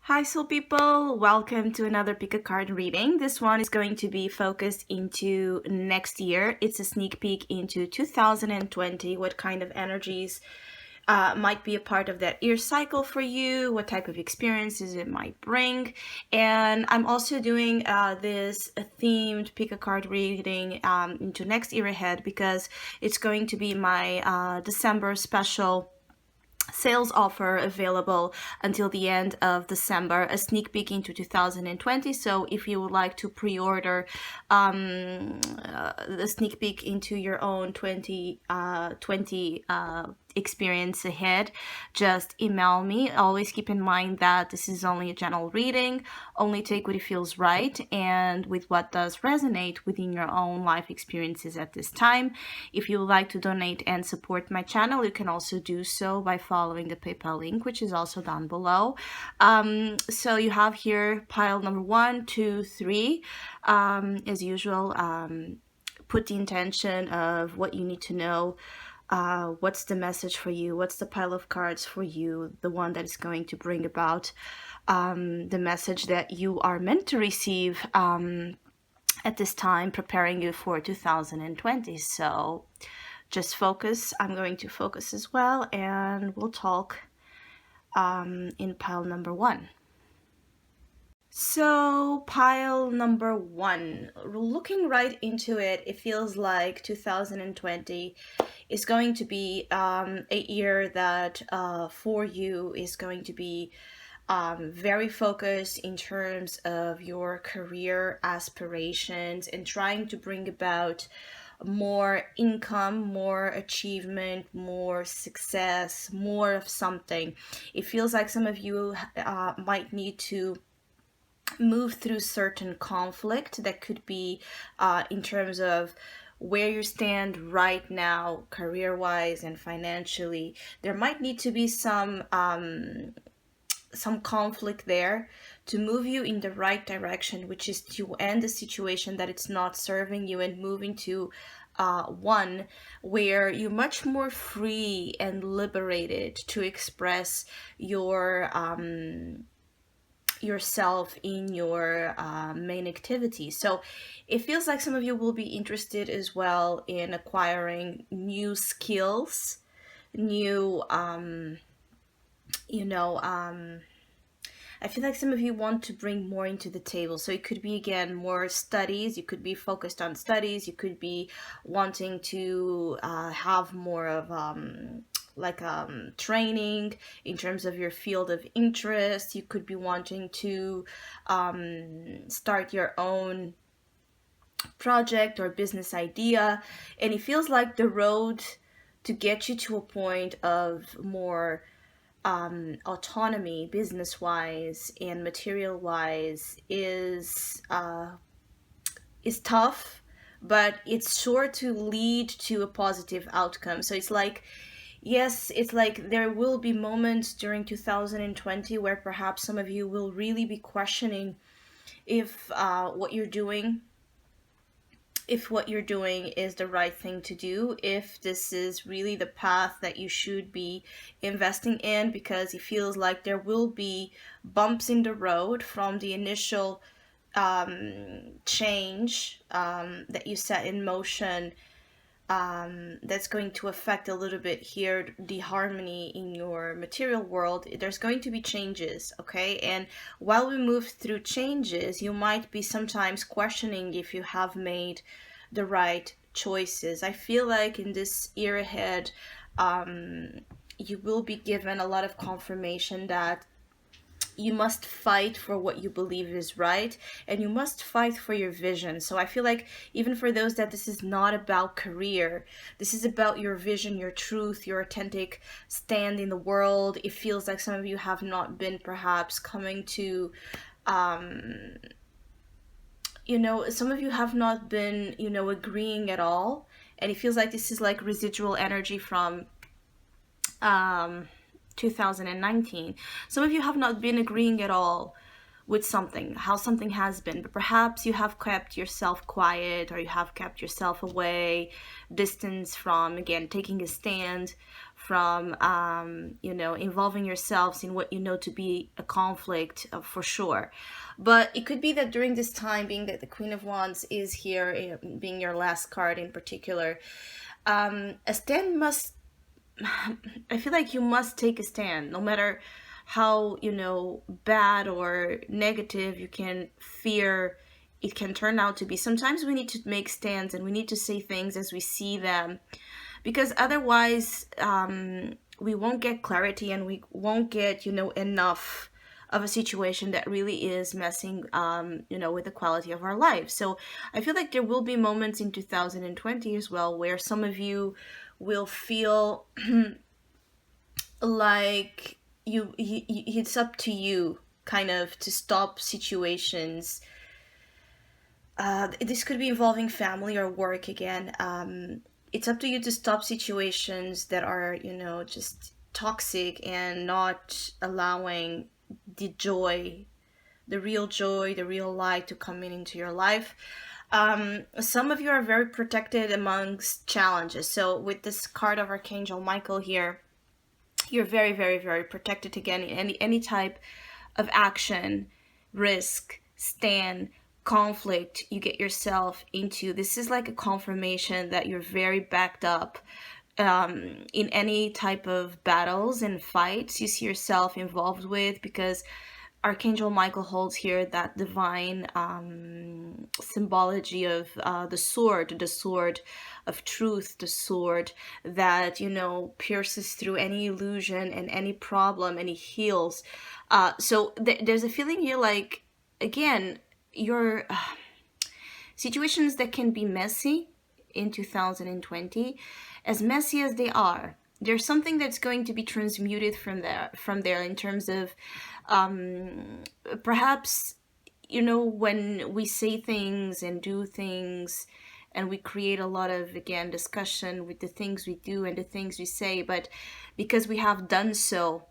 Hi, soul people. Welcome to another pick a card reading. This one is going to be focused into next year. It's a sneak peek into 2020, what kind of energies might be a part of that year cycle for you, what type of experiences it might bring. And I'm also doing this themed pick a card reading into next year ahead because it's going to be my December special sales offer available until the end of December, a sneak peek into 2020. So if you would like to pre-order the sneak peek into your own 2020 experience ahead, just email me. Always keep in mind that this is only a general reading. Only take what it feels right and with what does resonate within your own life experiences at this time. If you would like to donate and support my channel, you can also do so by following the PayPal link, which is also down below. So you have here pile number 1, 2, 3. As usual, put the intention of what you need to know. What's the message for you? What's the pile of cards for you? The one that is going to bring about the message that you are meant to receive at this time, preparing you for 2020. So just focus. I'm going to focus as well, and we'll talk in pile number 1. So pile number 1, looking right into it, it feels like 2020 is going to be a year that for you is going to be very focused in terms of your career aspirations and trying to bring about more income, more achievement, more success, more of something. It feels like some of you might need to move through certain conflict that could be in terms of where you stand right now, career-wise and financially. There might need to be some conflict there to move you in the right direction, which is to end a situation that it's not serving you and move into one where you're much more free and liberated to express your yourself in your main activity. So it feels like some of you will be interested as well in acquiring new skills, new I feel like some of you want to bring more into the table. So it could be, again, more studies. You could be focused on studies. You could be wanting to have more of training in terms of your field of interest. You could be wanting to start your own project or business idea. And it feels like the road to get you to a point of more autonomy business-wise and material-wise is tough, but it's sure to lead to a positive outcome. So it's like, yes, it's like there will be moments during 2020 where perhaps some of you will really be questioning if what you're doing is the right thing to do, if this is really the path that you should be investing in, because it feels like there will be bumps in the road from the initial change that you set in motion, that's going to affect a little bit here the harmony in your material world. There's going to be changes, okay? And while we move through changes, you might be sometimes questioning if you have made the right choices. I feel like in this year ahead, you will be given a lot of confirmation that you must fight for what you believe is right, and you must fight for your vision. So I feel like even for those that this is not about career, this is about your vision, your truth, your authentic stand in the world. It feels like some of you have not been perhaps coming to, some of you have not been, agreeing at all. And it feels like this is like residual energy from 2019. Some of you have not been agreeing at all with something, how something has been, but perhaps you have kept yourself quiet, or you have kept yourself away, distance from, again, taking a stand from involving yourselves in what you know to be a conflict, for sure. But it could be that during this time, being that the Queen of Wands is here, being your last card in particular, a stand must I feel like you must take a stand, no matter how, bad or negative you can fear it can turn out to be. Sometimes we need to make stands and we need to say things as we see them, because otherwise, we won't get clarity and we won't get, enough of a situation that really is messing, with the quality of our life. So I feel like there will be moments in 2020 as well where some of you will feel like it's up to you kind of to stop situations. This could be involving family or work again. It's up to you to stop situations that are, just toxic and not allowing the joy, the real light to come into your life. Some of you are very protected amongst challenges. So with this card of Archangel Michael here, you're very, very, very protected again in any type of action, risk, stand, conflict you get yourself into. This is like a confirmation that you're very backed up, in any type of battles and fights you see yourself involved with, because Archangel Michael holds here that divine, symbology of, the sword of truth, the sword that, pierces through any illusion and any problem, and he heals. So there's a feeling here like, again, your situations that can be messy in 2020, as messy as they are, there's something that's going to be transmuted from there in terms of, perhaps, when we say things and do things and we create a lot of, again, discussion with the things we do and the things we say, but because we have done so,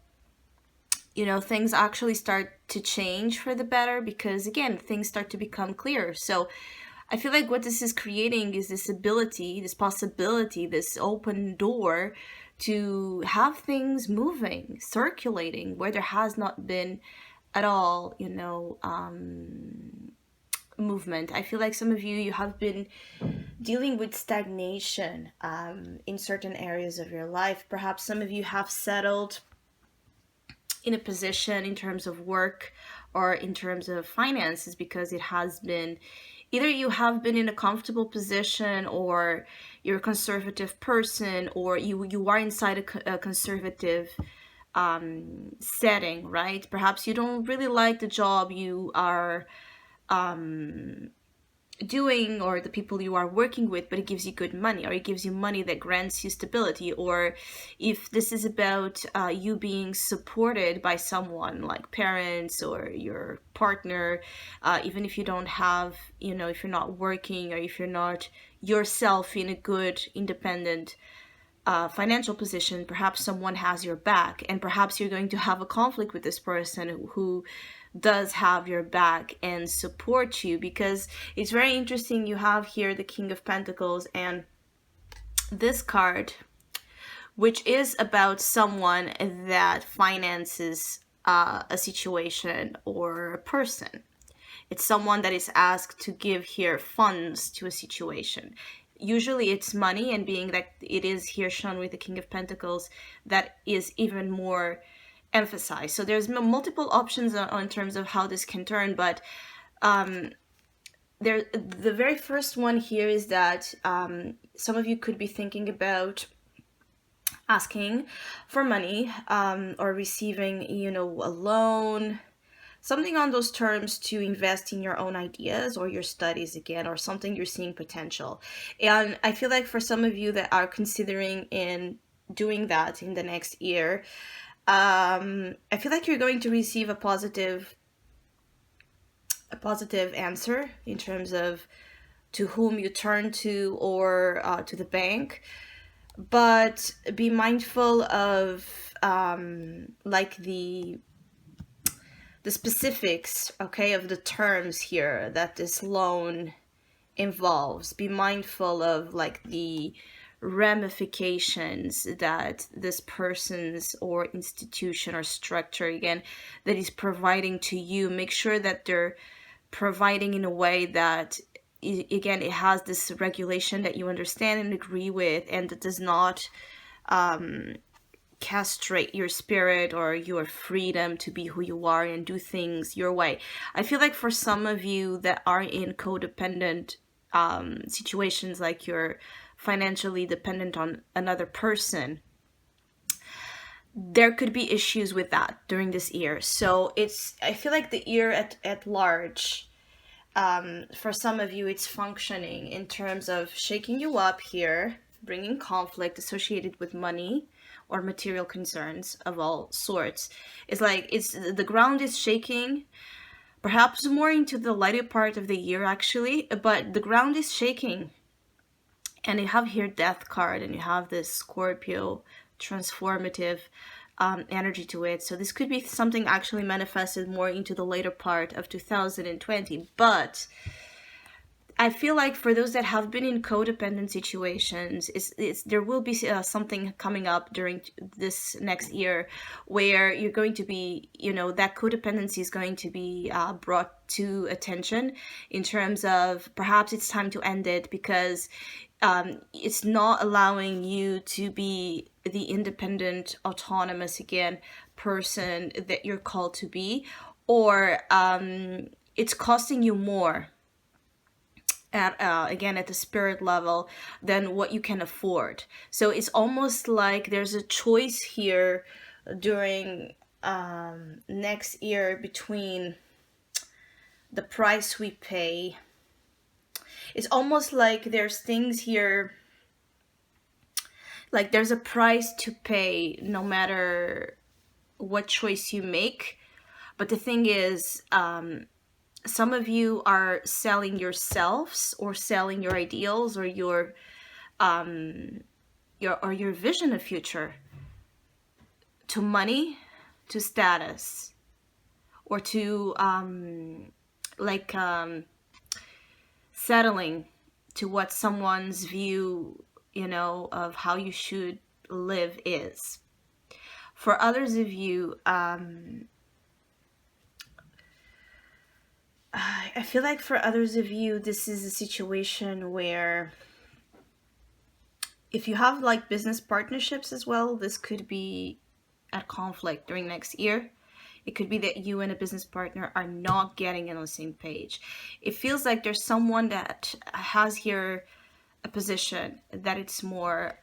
things actually start to change for the better, because again, things start to become clear. So I feel like what this is creating is this ability, this possibility, this open door to have things moving, circulating where there has not been at all, movement. I feel like some of you have been dealing with stagnation, in certain areas of your life. Perhaps some of you have settled in a position in terms of work or in terms of finances, because it has been either you have been in a comfortable position, or you're a conservative person, or you are inside a conservative, setting, right? Perhaps you don't really like the job you are, doing, or the people you are working with, but it gives you good money, or it gives you money that grants you stability. Or if this is about, you being supported by someone like parents or your partner, even if you don't have, if you're not working, or if you're not yourself in a good independent, financial position, perhaps someone has your back, and perhaps you're going to have a conflict with this person who does have your back and support you. Because it's very interesting, you have here the King of Pentacles and this card, which is about someone that finances, a situation or a person. It's someone that is asked to give here funds to a situation. Usually it's money, and being that it is here shown with the King of Pentacles, that is even more emphasized. So there's multiple options in terms of how this can turn, but, the very first one here is that, some of you could be thinking about asking for money, or receiving, a loan, something on those terms, to invest in your own ideas or your studies again, or something you're seeing potential. And I feel like for some of you that are considering in doing that in the next year, I feel like you're going to receive a positive answer in terms of to whom you turn to, or, to the bank. But be mindful of, like the specifics, okay, of the terms here that this loan involves. Be mindful of like the ramifications that this person's or institution or structure, again, that is providing to you. Make sure that they're providing in a way that, again, it has this regulation that you understand and agree with, and that does not castrate your spirit or your freedom to be who you are and do things your way. I feel like for some of you that are in codependent situations, like you're financially dependent on another person, there could be issues with that during this year. So I feel like the year at large, for some of you, it's functioning in terms of shaking you up here, bringing conflict associated with money or material concerns of all sorts. It's like the ground is shaking, perhaps more into the lighter part of the year actually, but the ground is shaking. And you have here Death card, and you have this Scorpio transformative energy to it. So this could be something actually manifested more into the later part of 2020. But I feel like for those that have been in codependent situations, there will be something coming up during this next year where you're going to be, that codependency is going to be brought to attention in terms of perhaps it's time to end it, because it's not allowing you to be the independent, autonomous, again, person that you're called to be, or it's costing you more at the spirit level than what you can afford. So it's almost like there's a choice here during next year between the price we pay. It's almost like there's things here, like there's a price to pay no matter what choice you make. But the thing is, some of you are selling yourselves or selling your ideals or your vision of future to money, to status, or to settling to what someone's view, of how you should live is. For others of you, I feel like for others of you, this is a situation where if you have like business partnerships as well, this could be at conflict during next year. It could be that you and a business partner are not getting on the same page. It feels like there's someone that has here a position that it's more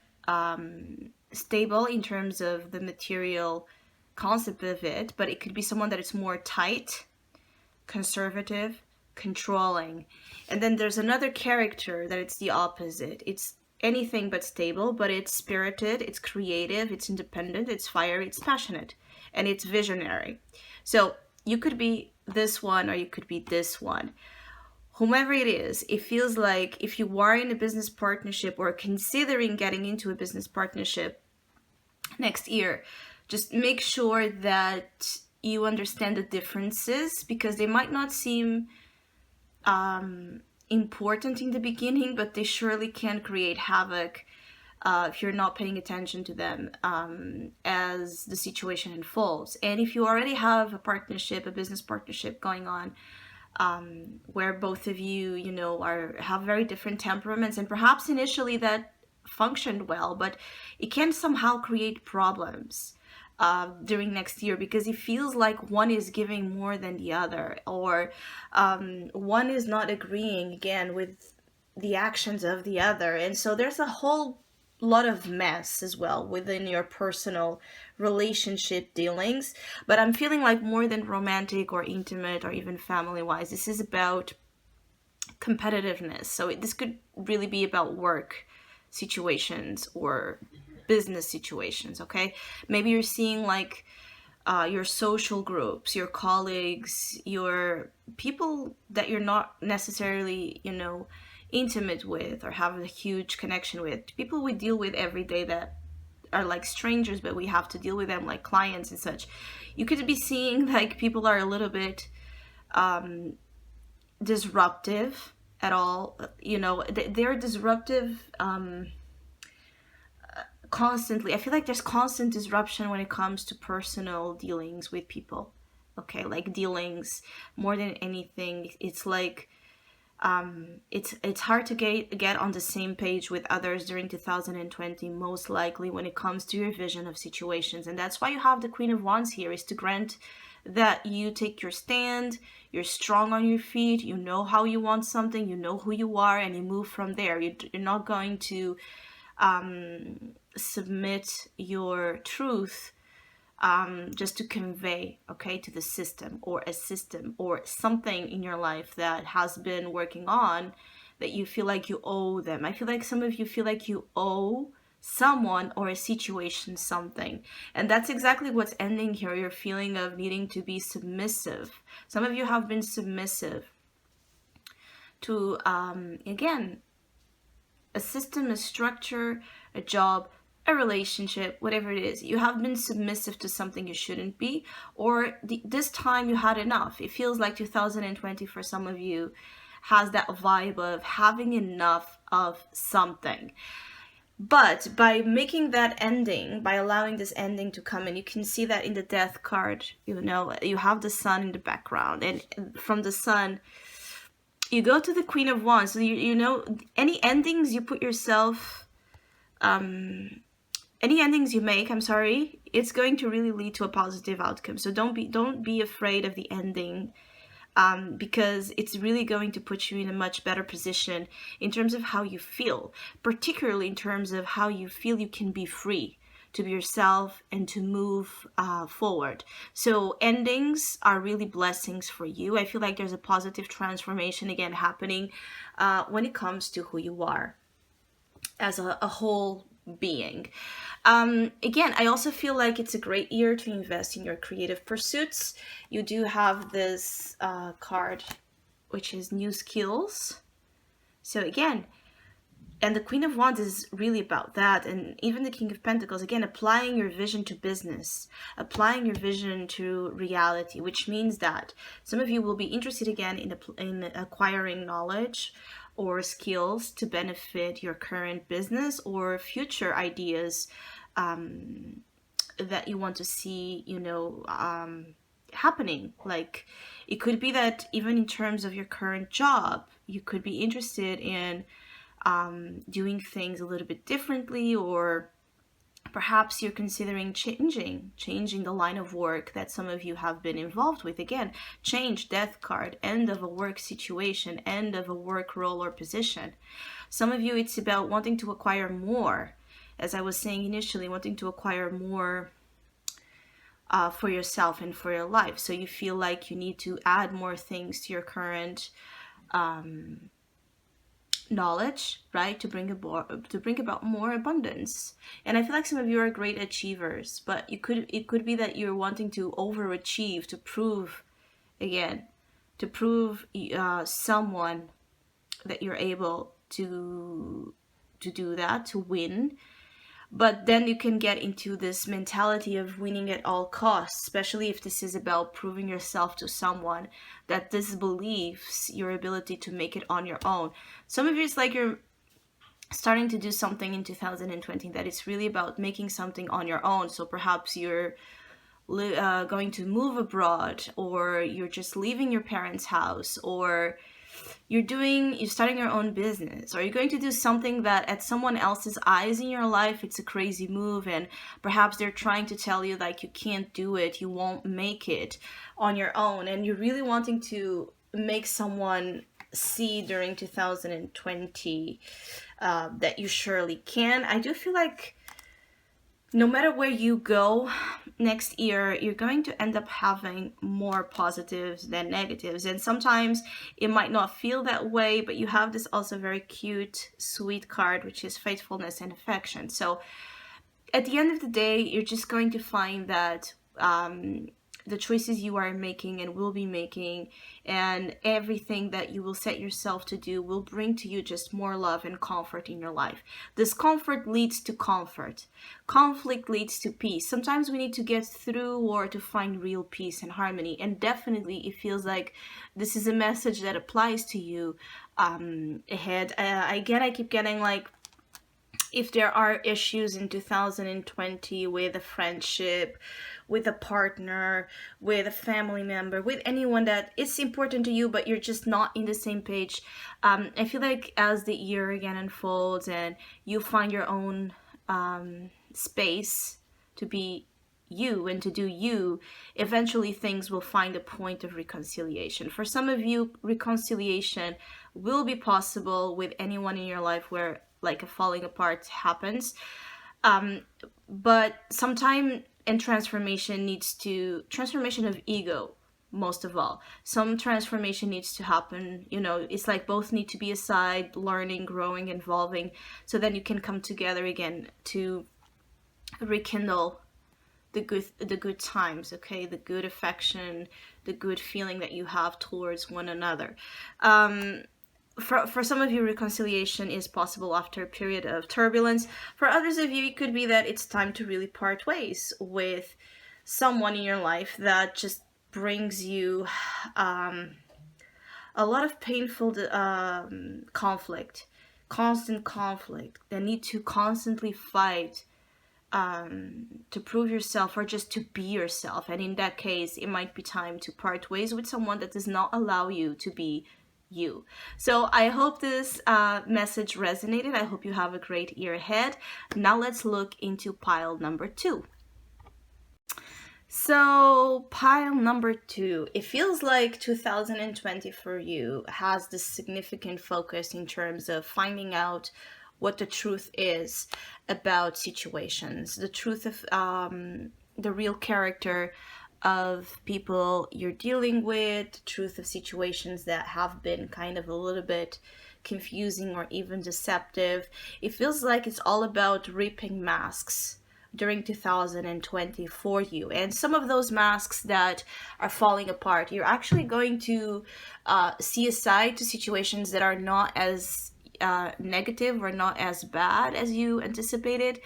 stable in terms of the material concept of it, but it could be someone that is more tight, conservative, controlling. And then there's another character that it's the opposite. It's anything but stable, but it's spirited, it's creative, it's independent, it's fiery, it's passionate, and it's visionary. So you could be this one or you could be this one. Whomever it is, it feels like if you are in a business partnership or considering getting into a business partnership next year, just make sure that you understand the differences, because they might not seem important in the beginning, but they surely can create havoc if you're not paying attention to them as the situation unfolds. And if you already have a partnership, a business partnership going on, where both of you, have very different temperaments, and perhaps initially that functioned well, but it can somehow create problems during next year, because it feels like one is giving more than the other, or one is not agreeing again with the actions of the other. And so there's a whole lot of mess as well within your personal relationship dealings. But I'm feeling like more than romantic or intimate or even family wise, this is about competitiveness. So this could really be about work situations or business situations. Okay, maybe you're seeing like your social groups, your colleagues, your people that you're not necessarily intimate with or have a huge connection with, people we deal with every day that are like strangers, but we have to deal with them like clients and such. You could be seeing like people are a little bit disruptive at all. They're disruptive constantly, I feel like there's constant disruption when it comes to personal dealings with people. Okay, like dealings more than anything. It's like it's hard to get on the same page with others during 2020, most likely when it comes to your vision of situations. And that's why you have the Queen of Wands here, is to grant that you take your stand, you're strong on your feet, you know how you want something, you know who you are, and you move from there. You're not going to submit your truth just to convey, okay, to the system or a system or something in your life that has been working on, that you feel like you owe them. I feel like some of you feel like you owe someone or a situation something, and that's exactly what's ending here, your feeling of needing to be submissive. Some of you have been submissive to again, a system, a structure, a job, a relationship, whatever it is. You have been submissive to something you shouldn't be, or this time you had enough. It feels like 2020 for some of you has that vibe of having enough of something. But by making that ending, by allowing this ending to come in, you can see that in the death card, you know, you have the sun in the background, and from the sun, you go to the Queen of Wands. So you know, any endings you put yourself, any endings you make, I'm sorry, it's going to really lead to a positive outcome. So don't be afraid of the ending, because it's really going to put you in a much better position in terms of how you feel, particularly in terms of how you feel you can be free to be yourself and to move forward. So endings are really blessings for you. I feel like there's a positive transformation again happening when it comes to who you are as a whole being. Again, I also feel like it's a great year to invest in your creative pursuits. You do have this card, which is new skills. So again, and the Queen of Wands is really about that. And even the King of Pentacles, again, applying your vision to business, applying your vision to reality, which means that some of you will be interested again in acquiring knowledge or skills to benefit your current business or future ideas that you want to see, you know, happening. Like, it could be that even in terms of your current job, you could be interested in doing things a little bit differently, or perhaps you're considering changing the line of work that some of you have been involved with. Again, change, death card, end of a work situation, end of a work role or position. Some of you, it's about wanting to acquire more, as I was saying initially, wanting to acquire more for yourself and for your life. So you feel like you need to add more things to your current knowledge, right, to bring about more abundance. And I feel like some of you are great achievers, but it could be that you're wanting to overachieve to prove someone that you're able to do that, to win. But then you can get into this mentality of winning at all costs, especially if this is about proving yourself to someone that disbelieves your ability to make it on your own. Some of you, it's like you're starting to do something in 2020 that is really about making something on your own. So perhaps you're going to move abroad, or you're just leaving your parents' house, or you're starting your own business, or you're going to do something that at someone else's eyes in your life, it's a crazy move, and perhaps they're trying to tell you like you can't do it, you won't make it on your own, and you're really wanting to make someone see during 2020 that you surely can. I do feel like no matter where you go next year, you're going to end up having more positives than negatives. And sometimes it might not feel that way, but you have this also very cute, sweet card, which is faithfulness and affection. So at the end of the day, you're just going to find that the choices you are making and will be making, and everything that you will set yourself to do, will bring to you just more love and comfort in your life. Discomfort leads to comfort. Conflict leads to peace. Sometimes we need to get through or to find real peace and harmony, and definitely it feels like this is a message that applies to you ahead. Again, I keep getting like if there are issues in 2020 with a friendship, with a partner, with a family member, with anyone that it's important to you, but you're just not in the same page, I feel like as the year again unfolds and you find your own space to be you and to do you, eventually things will find a point of reconciliation. For some of you, reconciliation will be possible with anyone in your life where like a falling apart happens. But sometime in transformation of ego, most of all, some transformation needs to happen. It's like both need to be aside, learning, growing, evolving, so then you can come together again to rekindle the good times, okay, the good affection, the good feeling that you have towards one another. For some of you, reconciliation is possible after a period of turbulence. For others of you, it could be that it's time to really part ways with someone in your life that just brings you a lot of painful conflict, constant conflict, the need to constantly fight to prove yourself or just to be yourself. And in that case, it might be time to part ways with someone that does not allow you to be you. So I hope this message resonated. I hope you have a great year ahead. Now let's look into pile number 2. So pile number 2, it feels like 2020 for you has this significant focus in terms of finding out what the truth is about situations, the truth of the real character of people you're dealing with, the truth of situations that have been kind of a little bit confusing or even deceptive. It feels like it's all about ripping masks during 2020 for you. And some of those masks that are falling apart, you're actually going to see a side to situations that are not as negative or not as bad as you anticipated.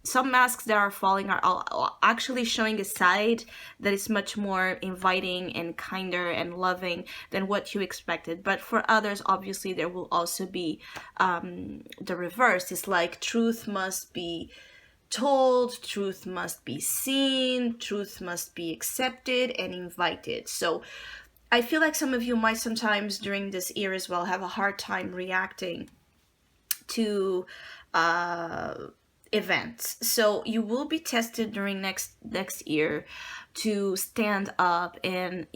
Some masks that are falling are actually showing a side that is much more inviting and kinder and loving than what you expected. But for others, obviously, there will also be the reverse. It's like truth must be told, truth must be seen, truth must be accepted and invited. So I feel like some of you might sometimes during this year as well have a hard time reacting to events. So you will be tested during next year to stand up and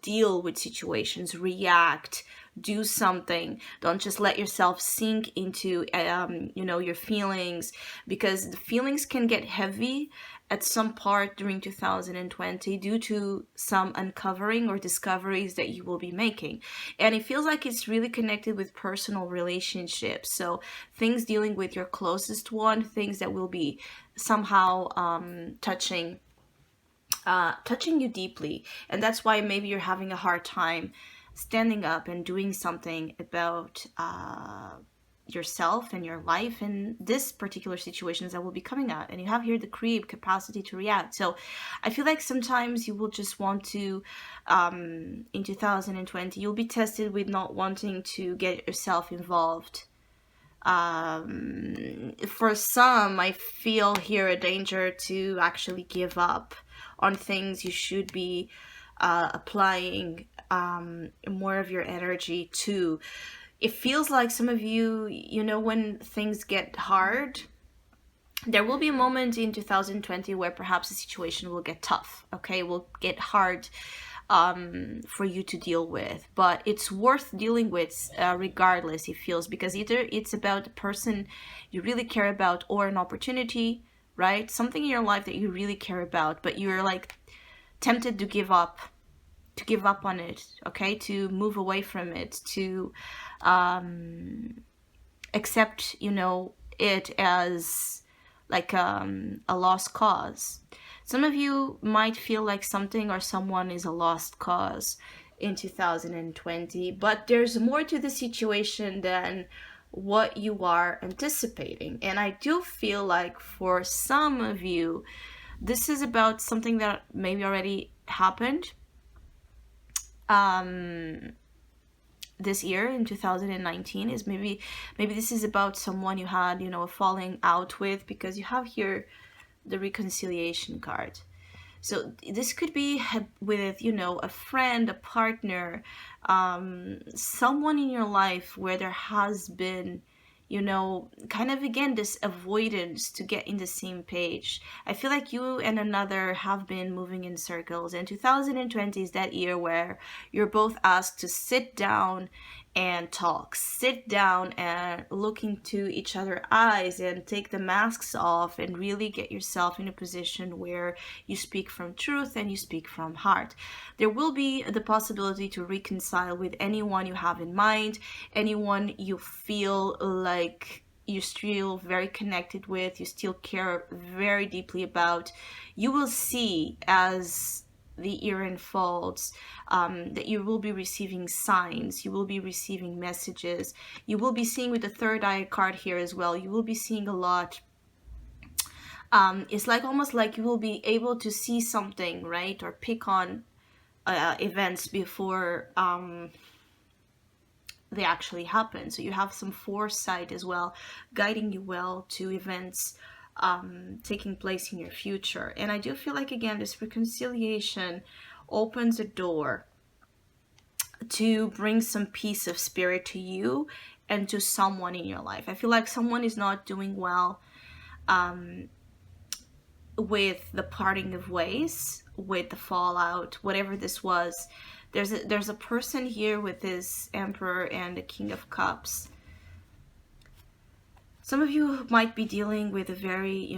deal with situations, react, do something. Don't just let yourself sink into your feelings, because the feelings can get heavy at some part during 2020 due to some uncovering or discoveries that you will be making. And it feels like it's really connected with personal relationships. So things dealing with your closest one, things that will be somehow touching you deeply. And that's why maybe you're having a hard time standing up and doing something about yourself and your life and this particular situations that will be coming out. And you have here the creep capacity to react. So I feel like sometimes you will just want to in 2020 you'll be tested with not wanting to get yourself involved. For some, I feel here a danger to actually give up on things you should be applying more of your energy to. It feels like some of you, when things get hard, there will be a moment in 2020 where perhaps the situation will get tough, okay? Will get hard for you to deal with. But it's worth dealing with regardless, it feels, because either it's about the person you really care about or an opportunity, right? Something in your life that you really care about, but you're like tempted to give up on it, okay? To move away from it, to accept, it as like a lost cause. Some of you might feel like something or someone is a lost cause in 2020, but there's more to the situation than what you are anticipating. And I do feel like for some of you, this is about something that maybe already happened. this year in 2019 is maybe this is about someone you had, a falling out with, because you have here the reconciliation card. So this could be with, a friend, a partner, someone in your life where there has been, kind of again, this avoidance to get in the same page. I feel like you and another have been moving in circles, and 2020 is that year where you're both asked to sit down and talk, sit down and look into each other's eyes and take the masks off and really get yourself in a position where you speak from truth and you speak from heart. There will be the possibility to reconcile with anyone you have in mind, anyone you feel like you still very connected with, you still care very deeply about. You will see as the year unfolds, that you will be receiving signs, you will be receiving messages, you will be seeing with the third eye card here as well, you will be seeing a lot. It's like almost like you will be able to see something, right, or pick on events before they actually happen. So you have some foresight as well, guiding you well to events taking place in your future. And I do feel like, again, this reconciliation opens a door to bring some peace of spirit to you and to someone in your life. I feel like someone is not doing well with the parting of ways, with the fallout, whatever this was. There's a person here with this Emperor and the King of Cups. Some of you might be dealing with a very,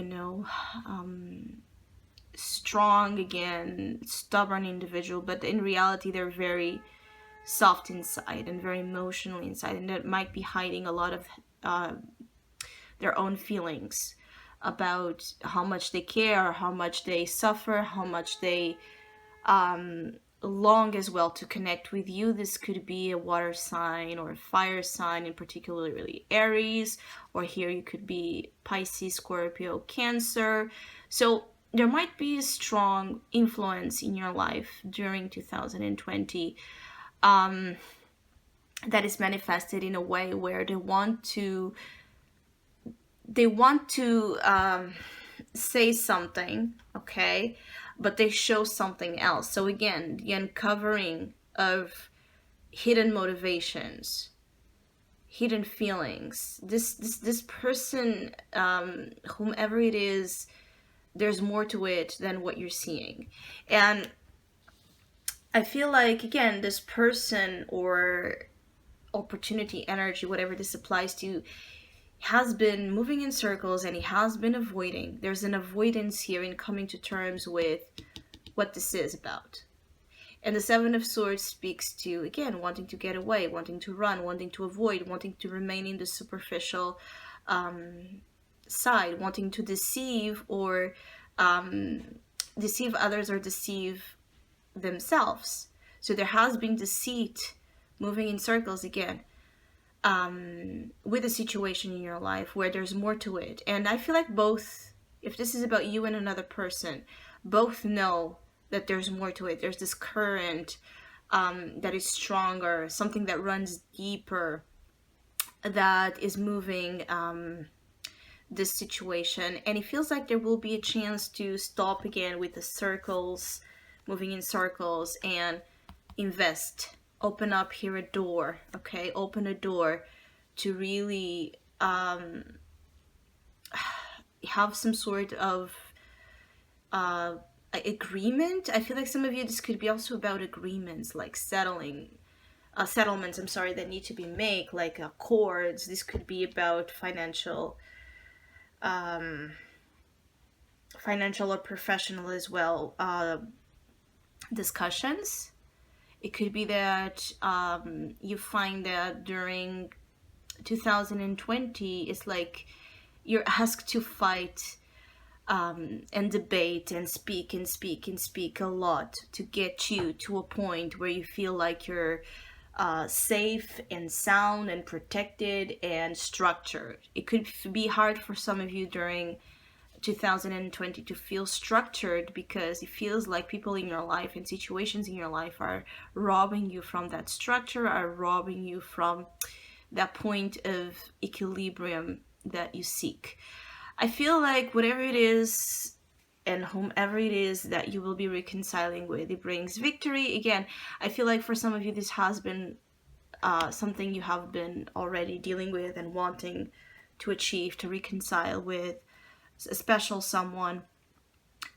strong, again, stubborn individual, but in reality, they're very soft inside and very emotional inside, and that might be hiding a lot of their own feelings about how much they care, how much they suffer, how much they long as well to connect with you. This could be a water sign or a fire sign, in particularly Aries, or here you could be Pisces, Scorpio, Cancer. So there might be a strong influence in your life during 2020 that is manifested in a way where they want to say something, okay, but they show something else. So again, the uncovering of hidden motivations, hidden feelings. This person, whomever it is, there's more to it than what you're seeing. And I feel like, again, this person or opportunity, energy, whatever this applies to, has been moving in circles and he has been avoiding. There's an avoidance here in coming to terms with what this is about. And the Seven of Swords speaks to, again, wanting to get away, wanting to run, wanting to avoid, wanting to remain in the superficial side, wanting to deceive or deceive others or deceive themselves. So there has been deceit moving in circles again. With a situation in your life where there's more to it. And I feel like both, if this is about you and another person, both know that there's more to it. There's this current that is stronger, something that runs deeper, that is moving this situation. And it feels like there will be a chance to stop again with the circles, moving in circles, and invest. Open up here a door, okay? Open a door to really have some sort of agreement. I feel like some of you, this could be also about agreements, like settlements, that need to be made, like accords. This could be about financial or professional as well, discussions. It could be that you find that during 2020, it's like you're asked to fight and debate and speak a lot to get you to a point where you feel like you're safe and sound and protected and structured. It could be hard for some of you during 2020 to feel structured, because it feels like people in your life and situations in your life are robbing you from that structure, are robbing you from that point of equilibrium that you seek. I feel like whatever it is and whomever it is that you will be reconciling with, it brings victory. Again, I feel like for some of you, this has been something you have been already dealing with and wanting to achieve, to reconcile with a special someone,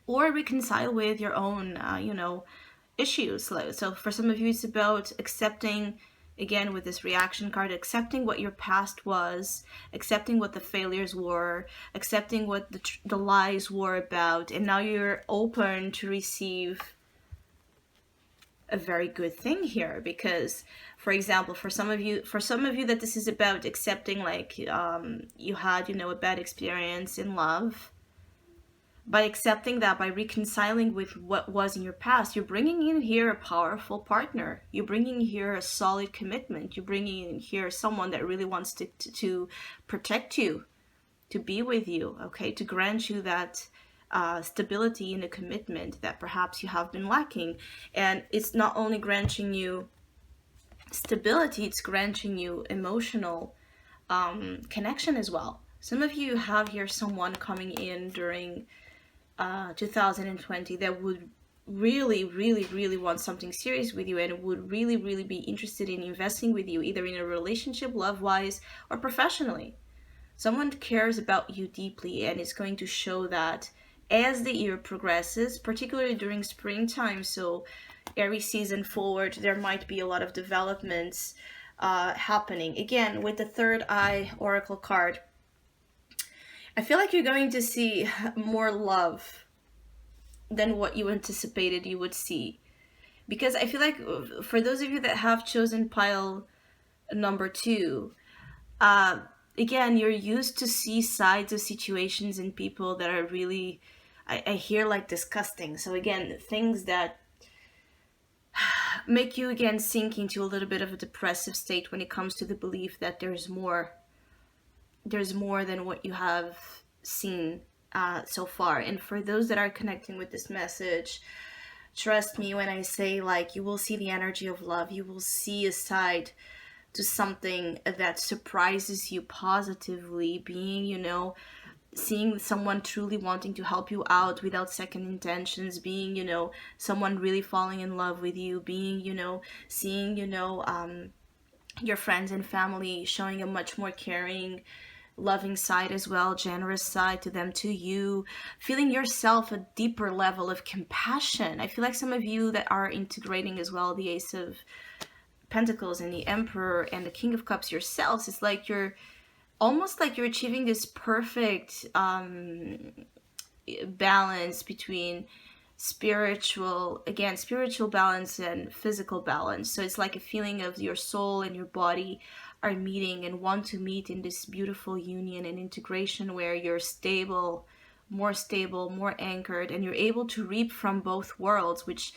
or reconcile with your own, issues. So for some of you, it's about accepting, again, with this reaction card, accepting what your past was, accepting what the failures were, accepting what the lies were about, and now you're open to receive a very good thing here. Because, for example, for some of you that this is about accepting, like, you had, a bad experience in love. By accepting that, by reconciling with what was in your past, you're bringing in here a powerful partner. You're bringing here a solid commitment. You're bringing in here someone that really wants to protect you, to be with you, okay, to grant you that stability in a commitment that perhaps you have been lacking. And it's not only granting you stability, it's granting you emotional connection as well. Some of you have here someone coming in during 2020 that would really, really, really want something serious with you, and would really, really be interested in investing with you, either in a relationship, love-wise, or professionally. Someone cares about you deeply, and is going to show that as the year progresses, particularly during springtime. So Aries season forward, there might be a lot of developments happening. Again, with the third eye oracle card, I feel like you're going to see more love than what you anticipated you would see. Because I feel like for those of you that have chosen pile number 2, again, you're used to see sides of situations and people that are really, I hear, like, disgusting. So again, things that make you again sink into a little bit of a depressive state when it comes to the belief that there's more than what you have seen so far. And for those that are connecting with this message, trust me when I say, like, you will see the energy of love. You will see a side to something that surprises you positively, being, seeing someone truly wanting to help you out without second intentions, being, someone really falling in love with you, being, seeing, your friends and family showing a much more caring, loving side as well, generous side to them, to you, feeling yourself a deeper level of compassion. I feel like some of you that are integrating as well the Ace of Pentacles and the Emperor and the King of Cups yourselves, it's like you're almost like you're achieving this perfect balance between spiritual balance and physical balance. So it's like a feeling of your soul and your body are meeting and want to meet in this beautiful union and integration where you're stable, more anchored, and you're able to reap from both worlds, which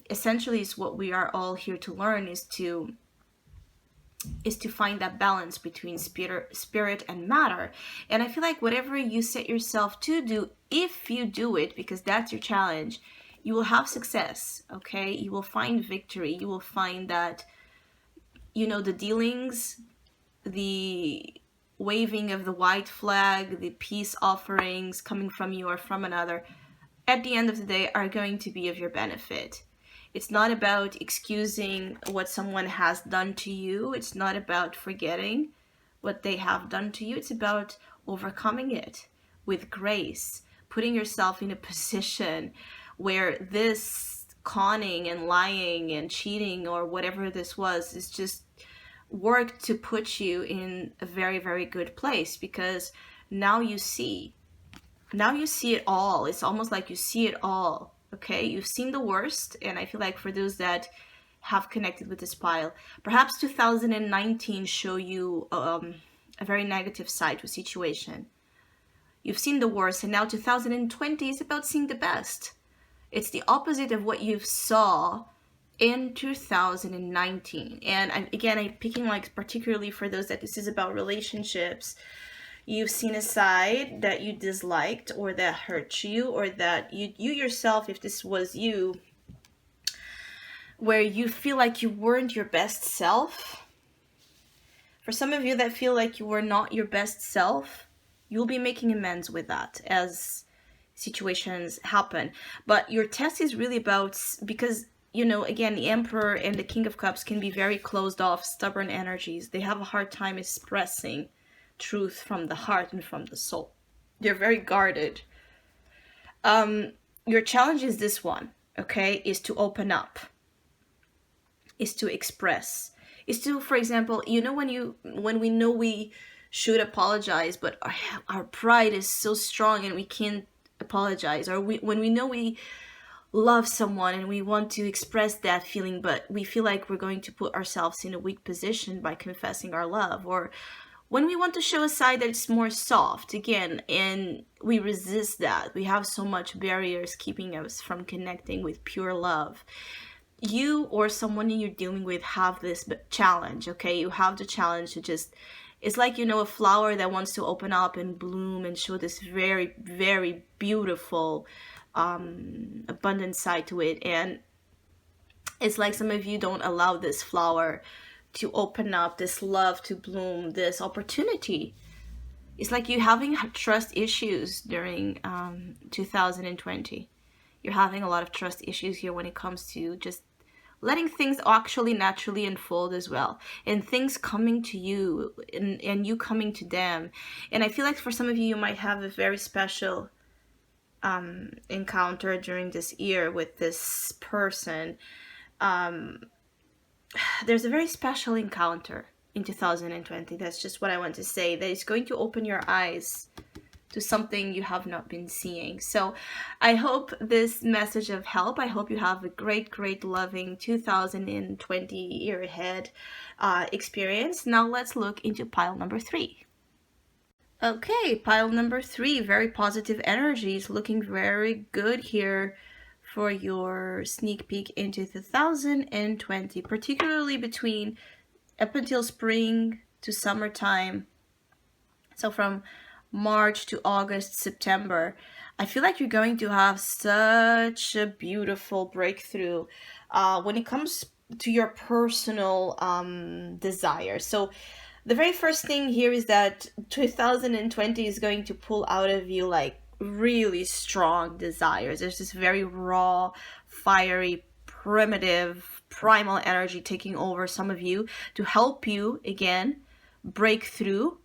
essentially is what we are all here to learn, is to find that balance between spirit and matter. And I feel like whatever you set yourself to do, if you do it, because that's your challenge, you will have success, okay? You will find victory. You will find that, the dealings, the waving of the white flag, the peace offerings coming from you or from another, at the end of the day, are going to be of your benefit. It's not about excusing what someone has done to you. It's not about forgetting what they have done to you. It's about overcoming it with grace, putting yourself in a position where this conning and lying and cheating or whatever this was is just work to put you in a very, very good place, because now you see it all. It's almost like you see it all. Okay, you've seen the worst, and I feel like for those that have connected with this pile, perhaps 2019 show you a very negative side to a situation. You've seen the worst, and now 2020 is about seeing the best. It's the opposite of what you saw in 2019. And I'm picking, like, particularly for those that this is about relationships. You've seen a side that you disliked or that hurt you, or that you yourself, if this was you, where you feel like you weren't your best self. For some of you that feel like you were not your best self, you'll be making amends with that as situations happen. But your test is really about, because, again, the Emperor and the King of Cups can be very closed off, stubborn energies. They have a hard time expressing truth from the heart and from the soul. They're very guarded. Your challenge is this one, okay, is to open up, is to express, is to, for example, when we know we should apologize, but our pride is so strong and we can't apologize, or when we know we love someone and we want to express that feeling, but we feel like we're going to put ourselves in a weak position by confessing our love, or when we want to show a side that's more soft again, and we resist that. We have so much barriers keeping us from connecting with pure love. You or someone you're dealing with have this challenge, okay? You have the challenge to just, it's like, a flower that wants to open up and bloom and show this very, very beautiful, abundant side to it. And it's like some of you don't allow this flower to open up, this love to bloom, this opportunity. It's like you're having trust issues during 2020. You're having a lot of trust issues here when it comes to just letting things actually naturally unfold as well, and things coming to you, and you coming to them. And I feel like for some of you, you might have a very special encounter during this year with this person. There's a very special encounter in 2020. That's just what I want to say. That is going to open your eyes to something you have not been seeing. So I hope this message of help. I hope you have a great, great, loving 2020 year ahead experience. Now let's look into pile number 3. Okay, pile number 3, very positive energies, looking very good here for your sneak peek into 2020, particularly between up until spring to summertime. So from March to August, September, I feel like you're going to have such a beautiful breakthrough when it comes to your personal desire. So the very first thing here is that 2020 is going to pull out of you like really strong desires. There's this very raw, fiery, primitive, primal energy taking over some of you to help you again break through,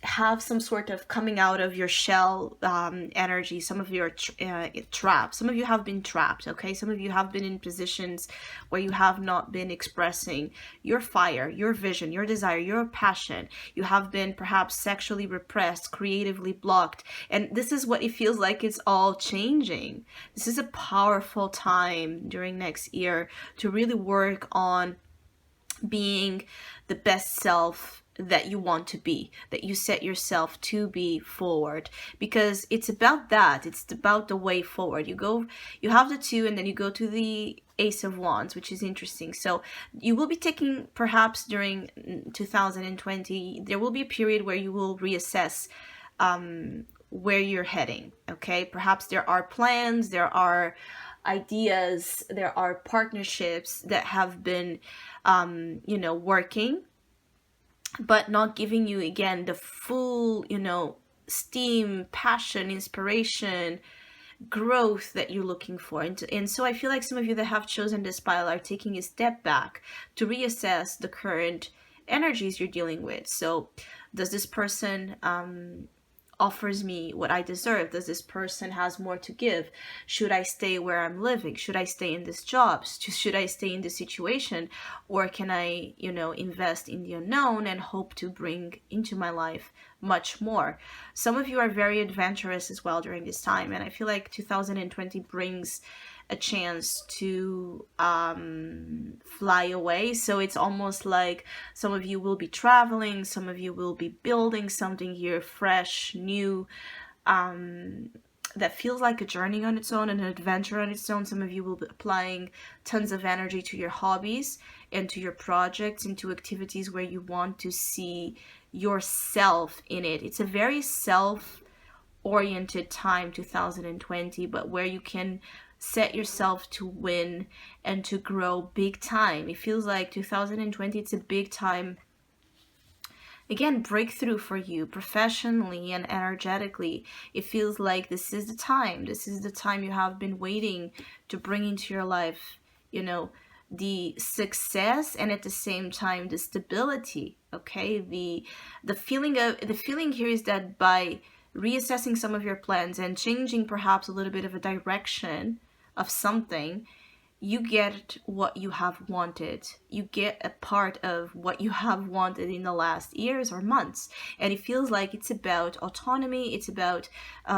have some sort of coming out of your shell energy. Some of you are trapped. Some of you have been trapped, okay? Some of you have been in positions where you have not been expressing your fire, your vision, your desire, your passion. You have been perhaps sexually repressed, creatively blocked. And this is what it feels like it's all changing. This is a powerful time during next year to really work on being the best self that you want to be, that you set yourself to be forward, because it's about that. It's about the way forward. You have the 2, and then you go to the Ace of Wands, which is interesting. So you will be taking, perhaps during 2020, there will be a period where you will reassess where you're heading, okay? Perhaps there are plans, there are ideas, there are partnerships that have been working, but not giving you again the full steam, passion, inspiration, growth that you're looking for. And so I feel like some of you that have chosen this pile are taking a step back to reassess the current energies you're dealing with. So does this person offers me what I deserve? Does this person has more to give? Should I stay where I'm living? Should I stay in this job? Should I stay in this situation? Or can I, invest in the unknown and hope to bring into my life much more? Some of you are very adventurous as well during this time. And I feel like 2020 brings a chance to fly away. So it's almost like some of you will be traveling, some of you will be building something here fresh, new, that feels like a journey on its own, an adventure on its own. Some of you will be applying tons of energy to your hobbies and to your projects, into activities where you want to see yourself in it. It's a very self oriented time, 2020, but where you can set yourself to win and to grow big time. It feels like 2020, it's a big time, again, breakthrough for you professionally and energetically. It feels like this is the time you have been waiting to bring into your life, you know, the success and at the same time the stability. Okay, the feeling here is that by reassessing some of your plans and changing perhaps a little bit of a direction of something, you get what you have wanted. You get a part of what you have wanted in the last years or months. And it feels like it's about autonomy, it's about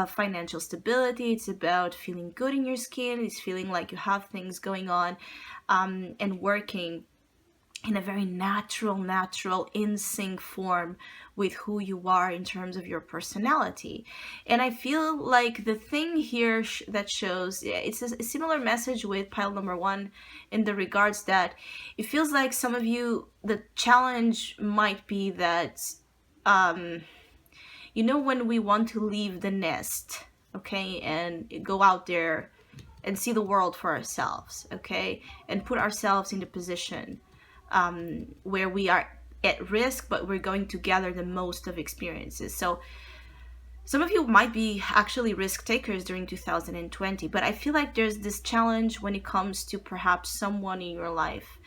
financial stability, it's about feeling good in your skin, it's feeling like you have things going on and working in a very natural, in sync form with who you are in terms of your personality. And I feel like the thing here that shows, yeah, it's a similar message with pile number one, in the regards that it feels like some of you, the challenge might be that, when we want to leave the nest, okay, and go out there and see the world for ourselves, okay, and put ourselves in the position where we are at risk, but we're going to gather the most of experiences. So some of you might be actually risk takers during 2020, but I feel like there's this challenge when it comes to perhaps someone in your life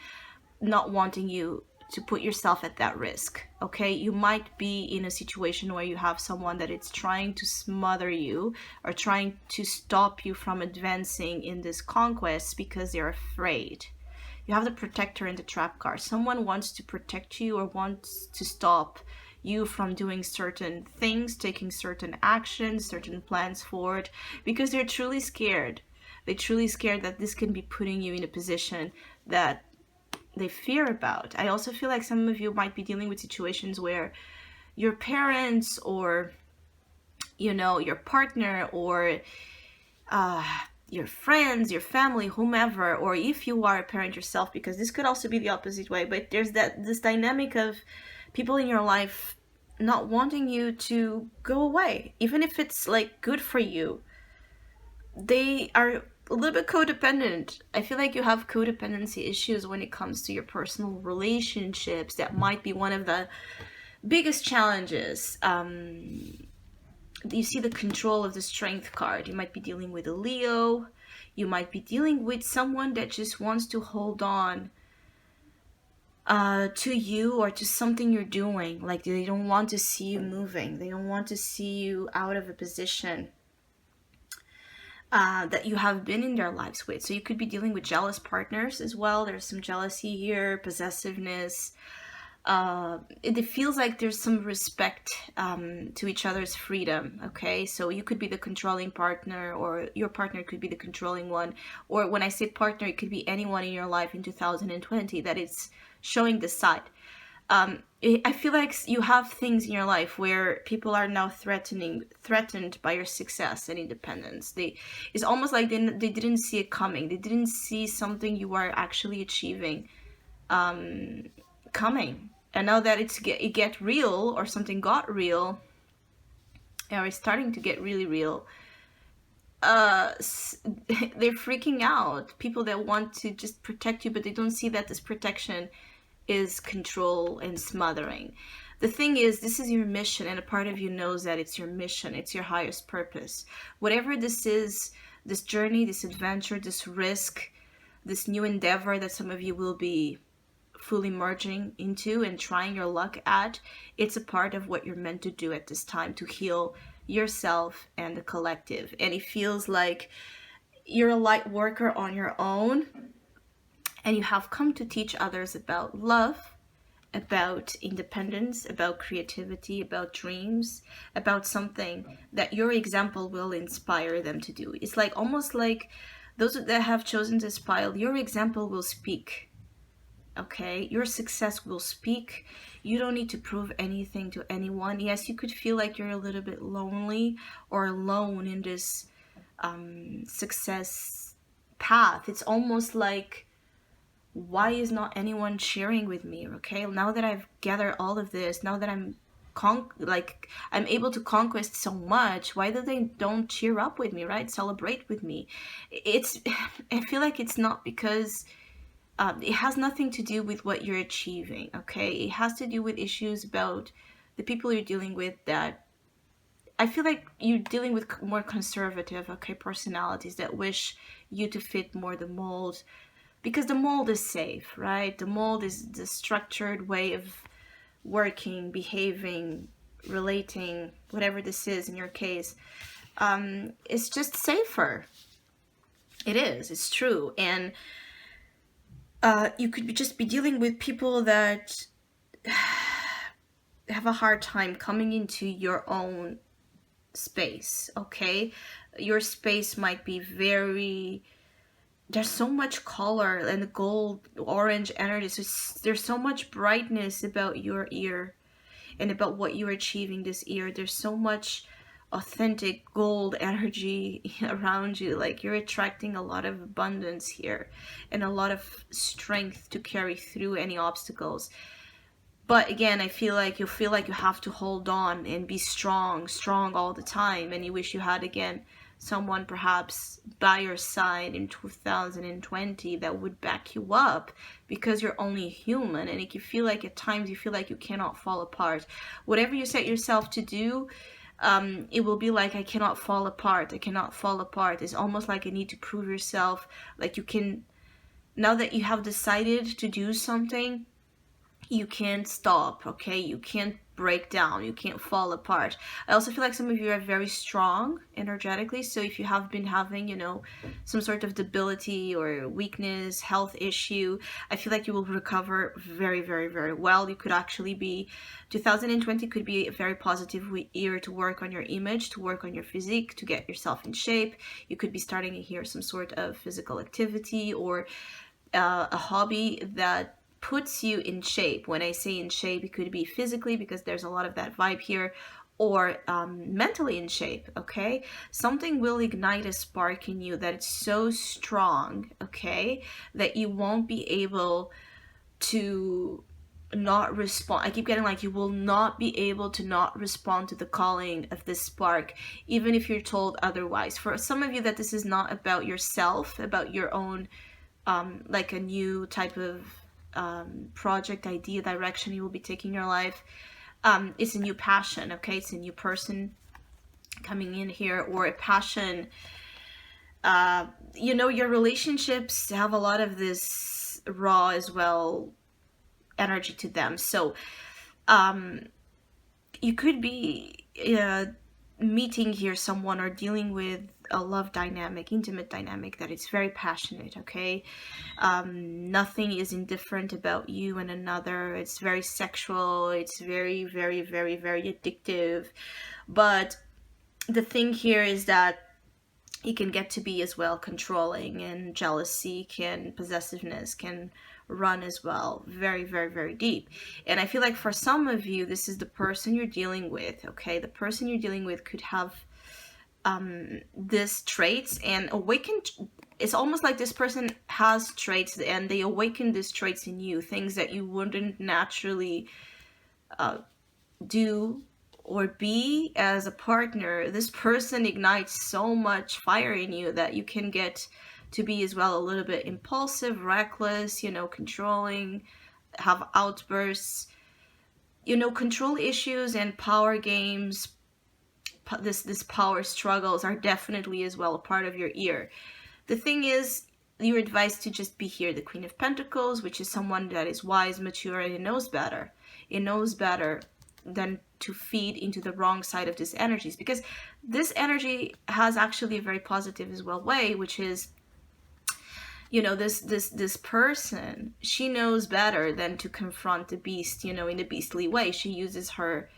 not wanting you to put yourself at that risk. Okay, you might be in a situation where you have someone that is trying to smother you or trying to stop you from advancing in this conquest because they're afraid. You have the protector and the trap card. Someone wants to protect you or wants to stop you from doing certain things, taking certain actions, certain plans forward, because they're truly scared. They're truly scared that this can be putting you in a position that they fear about. I also feel like some of you might be dealing with situations where your parents or, your partner or your friends, your family, whomever, or if you are a parent yourself, because this could also be the opposite way, but there's this dynamic of people in your life not wanting you to go away, even if it's like good for you. They are a little bit codependent. I feel like you have codependency issues when it comes to your personal relationships. That might be one of the biggest challenges. You see the control of the strength card. You might be dealing with a Leo. You might be dealing with someone that just wants to hold on to you or to something you're doing. Like they don't want to see you moving. They don't want to see you out of a position that you have been in their lives with. So you could be dealing with jealous partners as well. There's some jealousy here, possessiveness. It feels like there's some respect to each other's freedom, okay? So you could be the controlling partner, or your partner could be the controlling one. Or when I say partner, it could be anyone in your life in 2020 that is showing this side. I feel like you have things in your life where people are now threatened by your success and independence. It's almost like they didn't see it coming. They didn't see something you are actually achieving coming. And now that it get real, or something got real, or it's starting to get really real, they're freaking out. People that want to just protect you, but they don't see that this protection is control and smothering. The thing is, this is your mission, and a part of you knows that it's your mission, it's your highest purpose. Whatever this is, this journey, this adventure, this risk, this new endeavor that some of you will be fully merging into and trying your luck at, it's a part of what you're meant to do at this time, to heal yourself and the collective. And it feels like you're a light worker on your own, and you have come to teach others about love, about independence, about creativity, about dreams, about something that your example will inspire them to do. It's like almost like those that have chosen this pile, your example will speak. Okay, your success will speak. You don't need to prove anything to anyone. Yes, you could feel like you're a little bit lonely or alone in this success path. It's almost like, why is not anyone cheering with me? Okay, now that I've gathered all of this, now that I'm I'm able to conquest so much. Why do they don't cheer up with me, right? Celebrate with me. It's I feel like it's not because it has nothing to do with what you're achieving, okay? It has to do with issues about the people you're dealing with, that I feel like you're dealing with more conservative, okay, personalities that wish you to fit more the mold, because the mold is safe, right? The mold is the structured way of working, behaving, relating, whatever this is in your case. It's just safer. It is. It's true. And you could just be dealing with people that have a hard time coming into your own space, okay? Your space might be very, there's so much color and gold, orange energy. So there's so much brightness about your ear and about what you're achieving this year. There's so much authentic gold energy around you. Like, you're attracting a lot of abundance here and a lot of strength to carry through any obstacles. But again, I feel like you have to hold on and be strong all the time. And you wish you had, again, someone perhaps by your side in 2020 that would back you up, because you're only human. And you feel like at times you feel like you cannot fall apart. Whatever you set yourself to do, it will be like, I cannot fall apart. I cannot fall apart. It's almost like you need to prove yourself. Like, you can, now that you have decided to do something, you can't stop, okay? You can't break down, you can't fall apart. I also feel like some of you are very strong energetically, so if you have been having, some sort of debility or weakness, health issue, I feel like you will recover very, very, very well. You could actually be, 2020 could be a very positive year to work on your image, to work on your physique, to get yourself in shape. You could be starting here some sort of physical activity or a hobby that puts you in shape. When I say in shape, it could be physically, because there's a lot of that vibe here, or mentally in shape, okay? Something will ignite a spark in you that it's so strong, okay, that you won't be able to not respond. I keep getting like, you will not be able to not respond to the calling of this spark, even if you're told otherwise. For some of you, that this is not about yourself, about your own, like a new type of project, idea, direction you will be taking your life. It's a new passion, okay? It's a new person coming in here, or a passion. Your relationships have a lot of this raw as well energy to them. So you could be meeting here someone or dealing with a love dynamic, intimate dynamic, that it's very passionate, okay? Nothing is indifferent about you and another. It's very sexual. It's very, very, very, very addictive. But the thing here is that it can get to be as well controlling, and jealousy possessiveness can run as well very, very, very deep. And I feel like for some of you, this is the person you're dealing with, okay? The person you're dealing with could have these traits and awakened. It's almost like this person has traits and they awaken these traits in you, things that you wouldn't naturally do or be as a partner. This person ignites so much fire in you that you can get to be as well a little bit impulsive, reckless, controlling, have outbursts, control issues and power games. This power struggles are definitely as well a part of your year. The thing is, you're advised to just be here, the Queen of Pentacles, which is someone that is wise, mature, and it knows better. It knows better than to feed into the wrong side of these energies, because this energy has actually a very positive as well way, which is, this person, she knows better than to confront the beast, in a beastly way. She uses her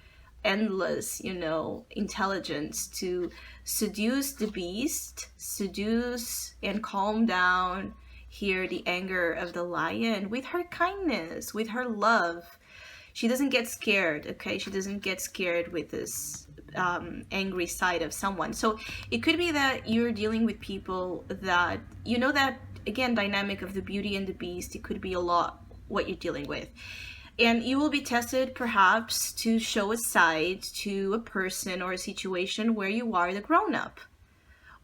endless, intelligence to seduce the beast, seduce and calm down here the anger of the lion with her kindness, with her love. She doesn't get scared, okay? She doesn't get scared with this angry side of someone. So it could be that you're dealing with people that, that, again, dynamic of the beauty and the beast. It could be a lot what you're dealing with. And you will be tested perhaps to show a side to a person or a situation where you are the grown up,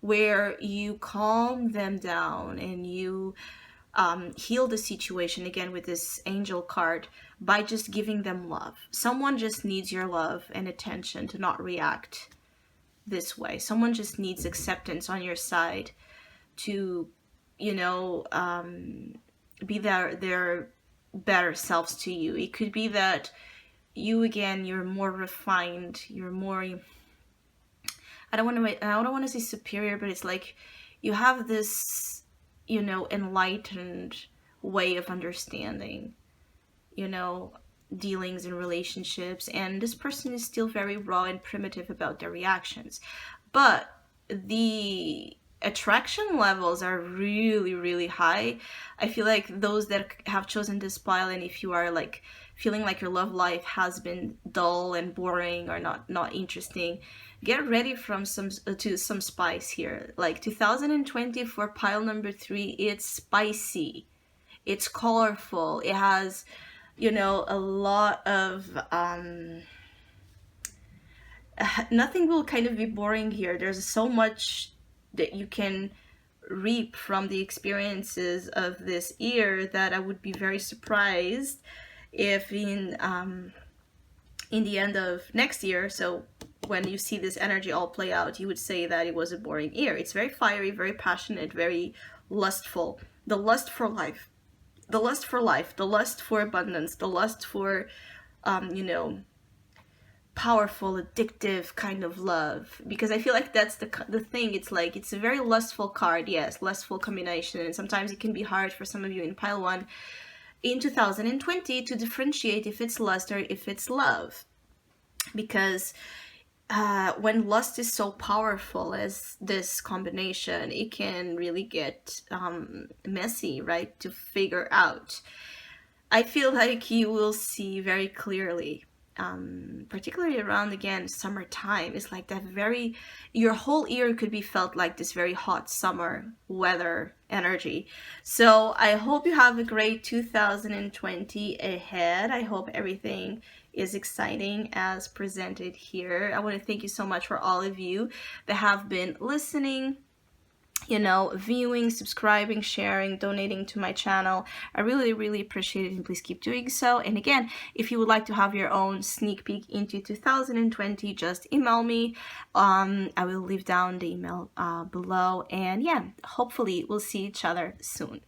where you calm them down and you heal the situation, again with this angel card, by just giving them love. Someone just needs your love and attention to not react this way. Someone just needs acceptance on your side to, you know, be their better selves to you. It could be that you, again, you're more refined, you're more, I don't want to say superior, but it's like you have this, you know, enlightened way of understanding, you know, dealings and relationships, and this person is still very raw and primitive about their reactions. But the attraction levels are really, really high. I feel like those that have chosen this pile, and if you are like feeling like your love life has been dull and boring or not interesting, get ready from some spice here. Like 2020 for pile number 3, it's spicy, it's colorful, it has, you know, a lot of nothing will kind of be boring here. There's so much that you can reap from the experiences of this year that I would be very surprised if in the end of next year, so when you see this energy all play out, you would say that it was a boring year. It's very fiery, very passionate, very lustful. The lust for life, the lust for life, the lust for abundance, the lust for, you know, powerful, addictive kind of love. Because I feel like that's the thing. It's like, it's a very lustful card, yes, lustful combination. And sometimes it can be hard for some of you in pile 1 in 2020 to differentiate if it's lust or if it's love. Because when lust is so powerful as this combination, it can really get messy, right, to figure out. I feel like you will see very clearly, particularly around, again, summertime. It's like that very, your whole year could be felt like this very hot summer weather energy. So I hope you have a great 2020 ahead. I hope everything is exciting as presented here. I want to thank you so much for all of you that have been listening, you know, viewing, subscribing, sharing, donating to my channel. I really, really appreciate it, and please keep doing so. And again, if you would like to have your own sneak peek into 2020, just email me. I will leave down the email below. And yeah, hopefully we'll see each other soon.